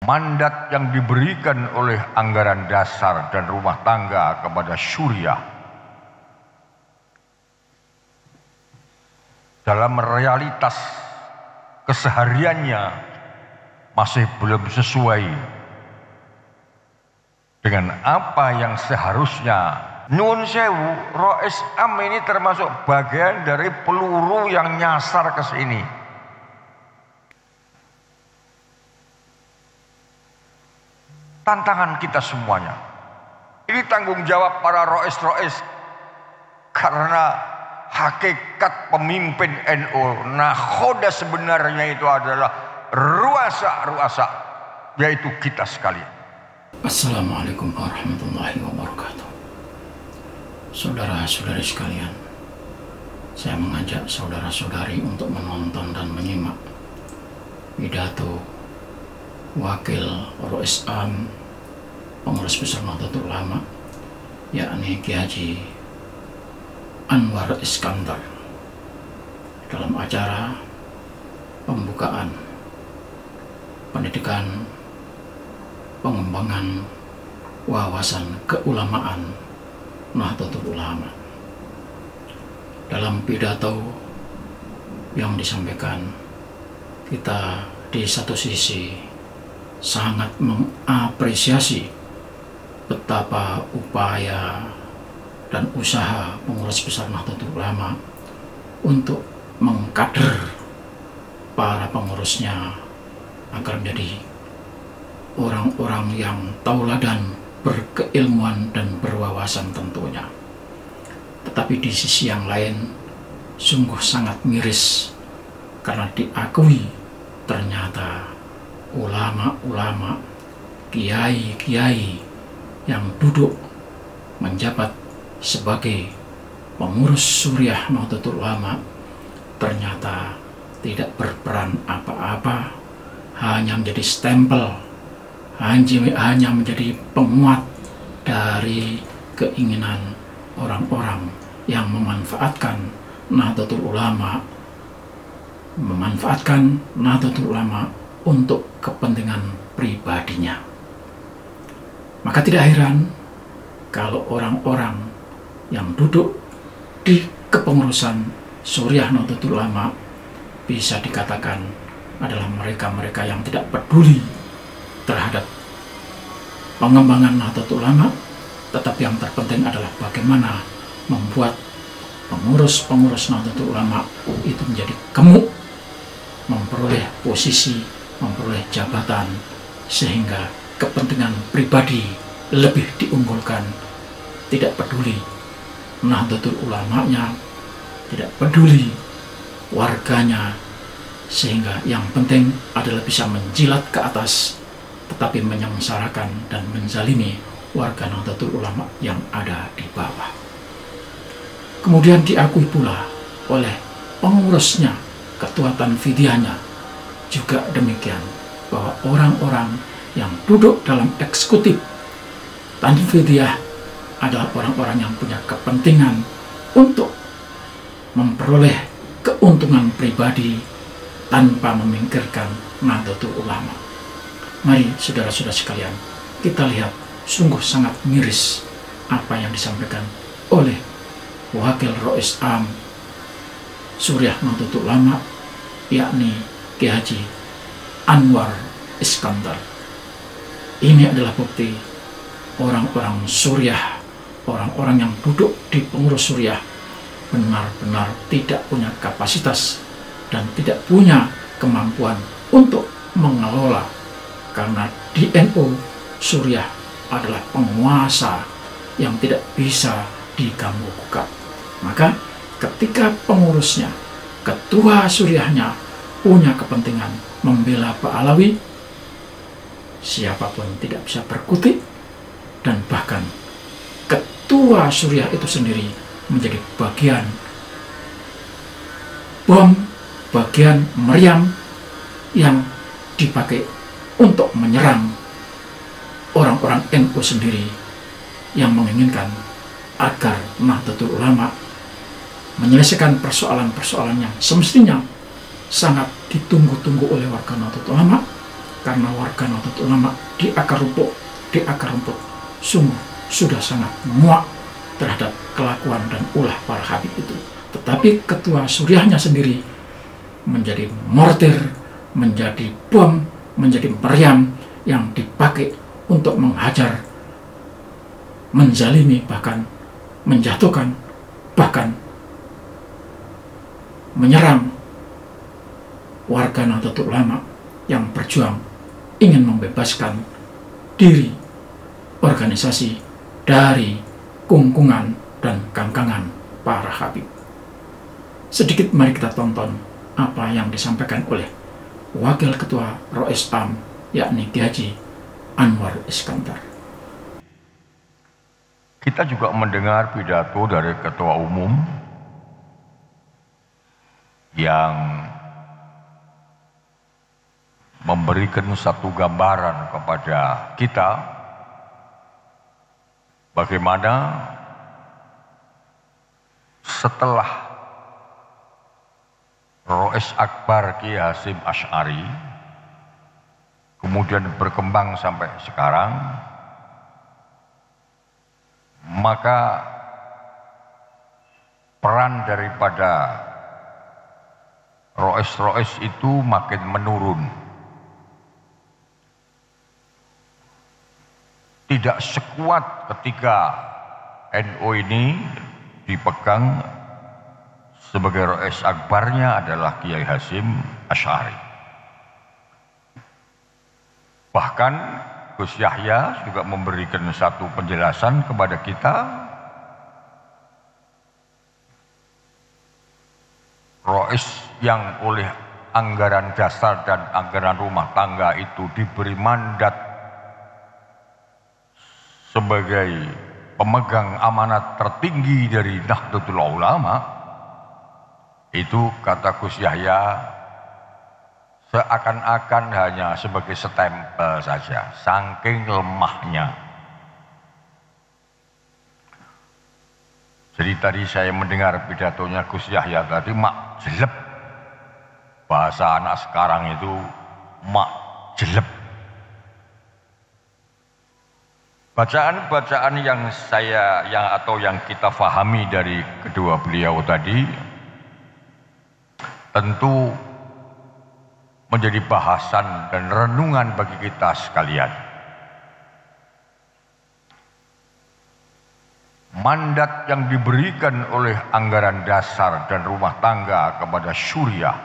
mandat yang diberikan oleh anggaran dasar dan rumah tangga kepada Suriah dalam realitas kesehariannya masih belum sesuai dengan apa yang seharusnya. Nyuwun sewu, Rois Am ini termasuk bagian dari peluru yang nyasar ke sini. Tantangan kita semuanya. Ini tanggung jawab para rois-rois. Karena hakikat pemimpin NU, nakhoda sebenarnya itu adalah ruasa-ruasa, yaitu kita sekalian. Assalamualaikum warahmatullahi wabarakatuh. Saudara-saudari sekalian, saya mengajak saudara-saudari untuk menonton dan menyimak pidato Wakil Rois Am Pengurus Besar Nahdlatul Ulama, yakni Kiai Haji Anwar Iskandar, dalam acara pembukaan pendidikan pengembangan wawasan keulamaan Nahdlatul Ulama. Dalam pidato yang disampaikan, kita di satu sisi sangat mengapresiasi betapa upaya dan usaha pengurus besar Nahdlatul Ulama untuk mengkader para pengurusnya agar menjadi orang-orang yang tauladan, berkeilmuan dan berwawasan tentunya. Tetapi di sisi yang lain sungguh sangat miris karena diakui ternyata ulama-ulama, kiai-kiai yang duduk menjabat sebagai pengurus Suriah Nahdlatul Ulama ternyata tidak berperan apa-apa, hanya menjadi stempel, hanya menjadi penguat dari keinginan orang-orang yang memanfaatkan Nahdlatul Ulama untuk kepentingan pribadinya. Maka tidak heran kalau orang-orang yang duduk di kepengurusan Suriah Nahdlatul Ulama bisa dikatakan adalah mereka-mereka yang tidak peduli terhadap pengembangan Nahdlatul Ulama, tetapi yang terpenting adalah bagaimana membuat pengurus-pengurus Nahdlatul Ulama itu menjadi gemuk, memperoleh posisi, memperoleh jabatan, sehingga kepentingan pribadi lebih diunggulkan. Tidak peduli Nahdlatul Ulamanya, tidak peduli warganya, sehingga yang penting adalah bisa menjilat ke atas, tetapi menyengsarakan dan menzalimi warga Nahdlatul Ulama yang ada di bawah. Kemudian diakui pula oleh pengurusnya, ketua Tanfidiahnya juga demikian, bahwa orang-orang yang duduk dalam eksekutif Tanfidiah adalah orang-orang yang punya kepentingan untuk memperoleh keuntungan pribadi tanpa memikirkan Nahdlatul Ulama. Mari saudara-saudara sekalian, kita lihat sungguh sangat miris apa yang disampaikan oleh Wakil Rois Am Suriah Nahdlatul Ulama, yakni Kiai Haji Anwar Iskandar. Ini adalah bukti orang-orang Suriah, orang-orang yang duduk di pengurus Suriah benar-benar tidak punya kapasitas dan tidak punya kemampuan untuk mengelola, karena di NU Suriah adalah penguasa yang tidak bisa diganggu-gugat. Maka ketika pengurusnya, ketua Suriahnya punya kepentingan membela Pak Alawi, siapapun tidak bisa berkutik, dan bahkan ketua Suriah itu sendiri menjadi bagian bom, bagian meriam yang dipakai untuk menyerang orang-orang NU sendiri yang menginginkan agar Nahdlatul Ulama menyelesaikan persoalan-persoalan yang semestinya sangat ditunggu-tunggu oleh warga Nahdlatul Ulama, karena warga Nahdlatul Ulama di akar rumput sungguh sudah sangat muak terhadap kelakuan dan ulah para Habib itu. Tetapi ketua Suriahnya sendiri menjadi mortir, menjadi bom, menjadi meriam yang dipakai untuk menghajar, menzalimi, bahkan menjatuhkan, bahkan menyerang warga Nahdlatul Ulama yang berjuang ingin membebaskan diri organisasi dari kungkungan dan ganggangan para Habib. Sedikit mari kita tonton apa yang disampaikan oleh Wakil Ketua Rois Am, yakni Kiai Haji Anwar Iskandar. Kita juga mendengar pidato dari Ketua Umum yang memberikan satu gambaran kepada kita bagaimana setelah Rois Akbar Kiai Hasyim Asy'ari kemudian berkembang sampai sekarang, maka peran daripada Rois itu makin menurun. Tidak sekuat ketika NU ini dipegang sebagai Rois Akbarnya adalah Kiai Hasyim Asy'ari. Bahkan Gus Yahya juga memberikan satu penjelasan kepada kita, Rois yang oleh anggaran dasar dan anggaran rumah tangga itu diberi mandat sebagai pemegang amanat tertinggi dari Nahdlatul Ulama, itu kata Gus Yahya seakan-akan hanya sebagai stempel saja, saking lemahnya. Jadi tadi saya mendengar pidatonya Gus Yahya tadi, mak jelep. Bahasa anak sekarang itu mak jelep. Bacaan-bacaan yang kita fahami dari kedua beliau tadi tentu menjadi bahasan dan renungan bagi kita sekalian. Mandat yang diberikan oleh anggaran dasar dan rumah tangga kepada Suriah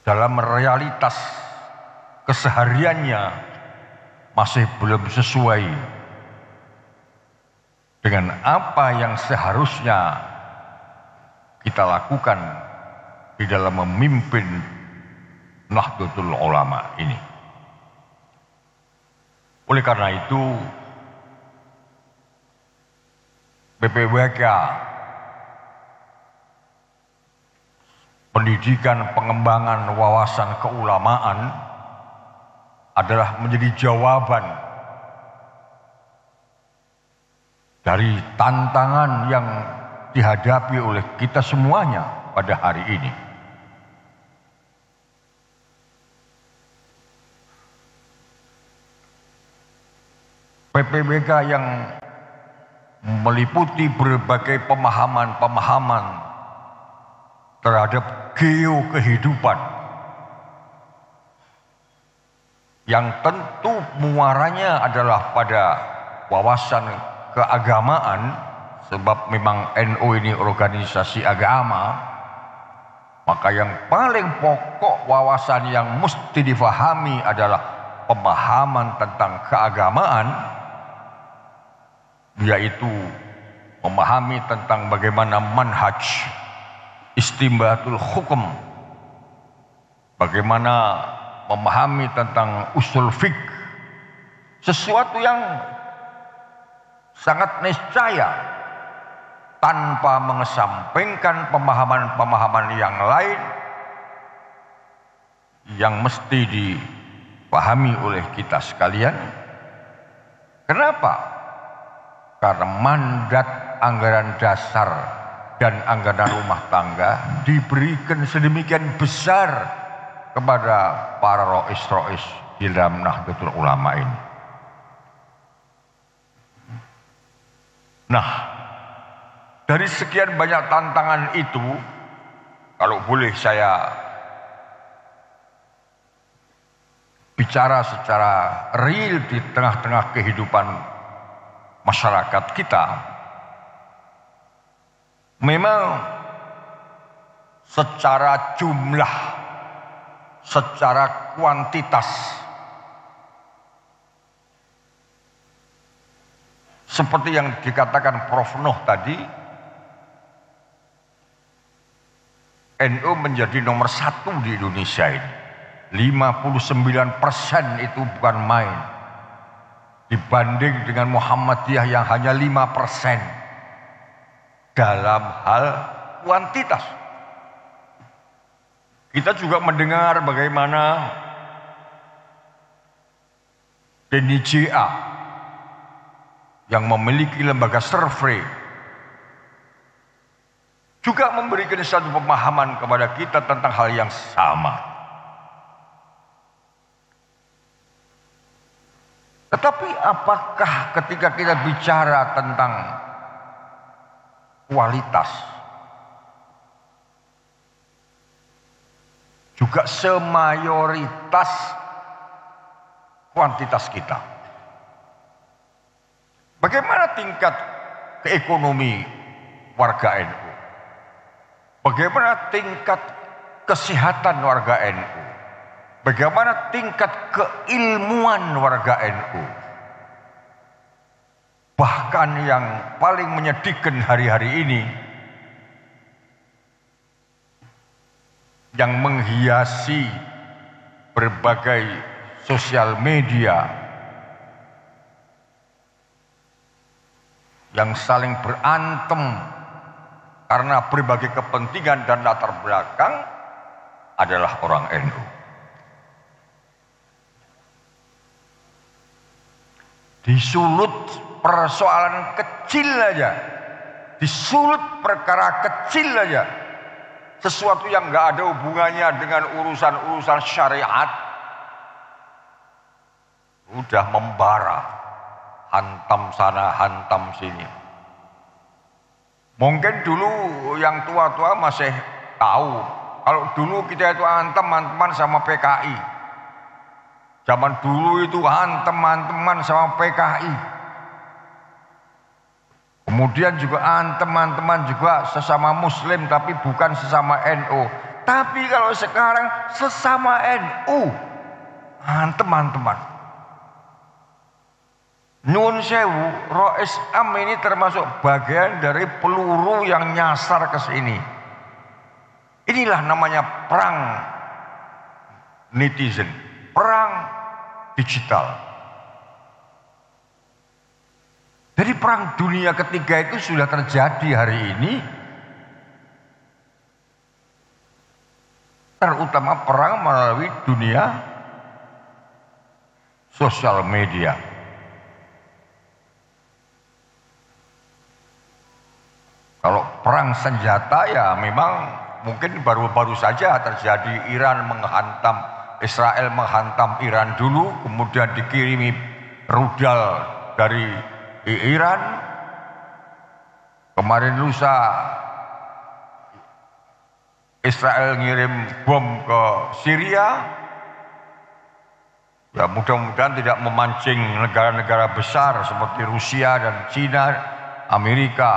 dalam realitas kesehariannya masih belum sesuai dengan apa yang seharusnya kita lakukan di dalam memimpin Nahdlatul Ulama ini. Oleh karena itu, PPWK, pendidikan pengembangan wawasan keulamaan, adalah menjadi jawaban dari tantangan yang dihadapi oleh kita semuanya pada hari ini. PPWK yang meliputi berbagai pemahaman-pemahaman terhadap geokehidupan yang tentu muaranya adalah pada wawasan keagamaan, sebab memang NU ini organisasi agama, maka yang paling pokok wawasan yang mesti difahami adalah pemahaman tentang keagamaan, yaitu memahami tentang bagaimana manhaj istimbatul hukum, bagaimana memahami tentang usul fiqh, sesuatu yang sangat niscaya tanpa mengesampingkan pemahaman-pemahaman yang lain yang mesti dipahami oleh kita sekalian. Kenapa? Karena mandat anggaran dasar dan anggaran rumah tangga diberikan sedemikian besar kepada para rois-rois di dalam Nahdlatul Ulama ini. Nah, dari sekian banyak tantangan itu, kalau boleh saya bicara secara real di tengah-tengah kehidupan masyarakat kita, memang secara jumlah, secara kuantitas, seperti yang dikatakan Prof. Nuh tadi, NU menjadi nomor 1 di Indonesia ini. 59% itu bukan main. Dibanding dengan Muhammadiyah yang hanya 5% dalam hal kuantitas. Kita juga mendengar bagaimana DNIJA yang memiliki lembaga survei juga memberikan satu pemahaman kepada kita tentang hal yang sama. Tetapi apakah ketika kita bicara tentang kualitas juga semayoritas kuantitas kita? Bagaimana tingkat keekonomi warga NU? Bagaimana tingkat kesehatan warga NU? Bagaimana tingkat keilmuan warga NU? Bahkan yang paling menyedihkan hari-hari ini, yang menghiasi berbagai sosial media, yang saling berantem karena berbagai kepentingan dan latar belakang, adalah orang NU. Disulut persoalan kecil aja, disulut perkara kecil aja, sesuatu yang nggak ada hubungannya dengan urusan-urusan syariat, udah membara, hantam sana, hantam sini. Mungkin dulu yang tua-tua masih tahu, kalau dulu kita itu hantam-hantaman sama PKI. Zaman dulu itu hantam-hantaman sama PKI. Kemudian juga hantam-hantaman juga sesama Muslim, tapi bukan sesama NU. Tapi kalau sekarang sesama NU, hantam-hantaman. Nyuwun sewu, Rois Am ini termasuk bagian dari peluru yang nyasar ke sini. Inilah namanya perang netizen, perang digital. Jadi perang dunia ketiga itu sudah terjadi hari ini, terutama perang melalui dunia sosial media. Kalau perang senjata ya memang mungkin baru-baru saja terjadi. Iran menghantam, Israel menghantam Iran dulu, kemudian dikirimi rudal dari Iran. Kemarin lusa Israel ngirim bom ke Syria. Ya mudah-mudahan tidak memancing negara-negara besar seperti Rusia dan Cina, Amerika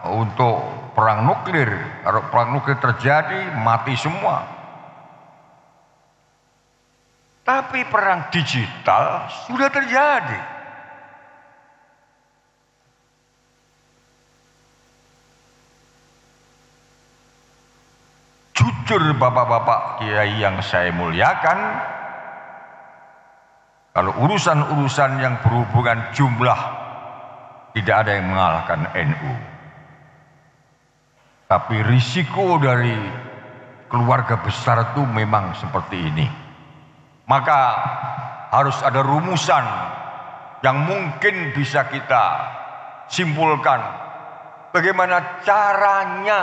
untuk perang nuklir. Kalau perang nuklir terjadi, mati semua. Tapi perang digital sudah terjadi. Jujur bapak-bapak kiai yang saya muliakan, kalau urusan-urusan yang berhubungan jumlah, tidak ada yang mengalahkan NU. Tapi risiko dari keluarga besar itu memang seperti ini. Maka harus ada rumusan yang mungkin bisa kita simpulkan bagaimana caranya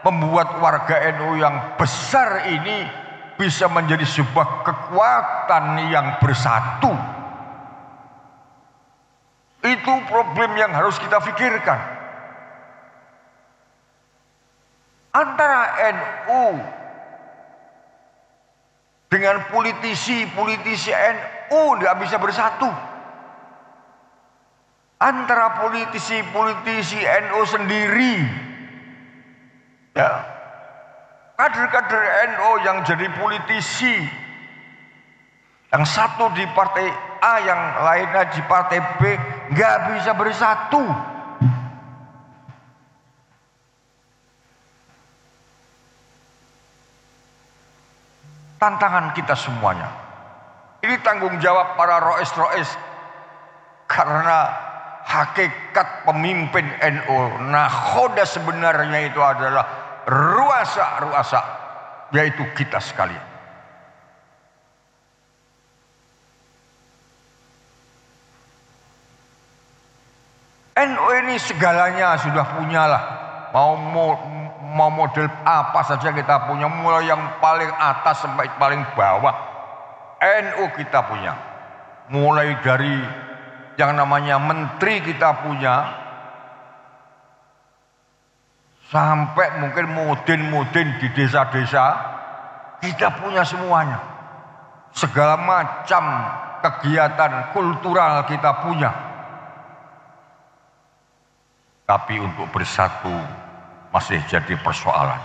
membuat warga NU yang besar ini bisa menjadi sebuah kekuatan yang bersatu. Itu problem yang harus kita pikirkan. Antara NU dengan politisi NU tidak bisa bersatu. Antara politisi NU sendiri, ya, kader-kader NU yang jadi politisi, yang satu di partai A, yang lainnya di partai B, nggak bisa bersatu. Tantangan kita semuanya. Ini tanggung jawab para rois-rois, karena hakikat pemimpin NU, nakhoda sebenarnya itu adalah ruasa, yaitu kita sekalian. NU ini segalanya sudah punyalah. Mau model apa saja kita punya, mulai yang paling atas sampai paling bawah. NU kita punya. Mulai dari yang namanya menteri kita punya, sampai mungkin mudin di desa-desa kita punya semuanya. Segala macam kegiatan kultural kita punya. Tapi untuk bersatu masih jadi persoalan.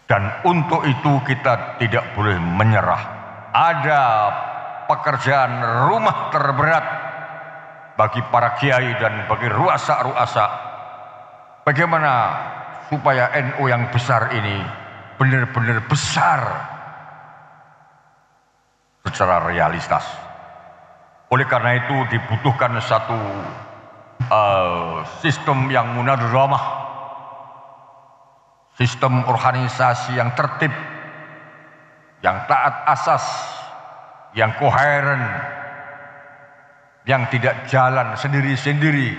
Dan untuk itu kita tidak boleh menyerah. Ada pekerjaan rumah terberat bagi para kiai dan bagi ruasa-ruasa. Bagaimana supaya NU yang besar ini benar-benar besar secara realitas. Oleh karena itu dibutuhkan satu sistem yang munadzamah, sistem organisasi yang tertib, yang taat asas, yang koheren, yang tidak jalan sendiri-sendiri,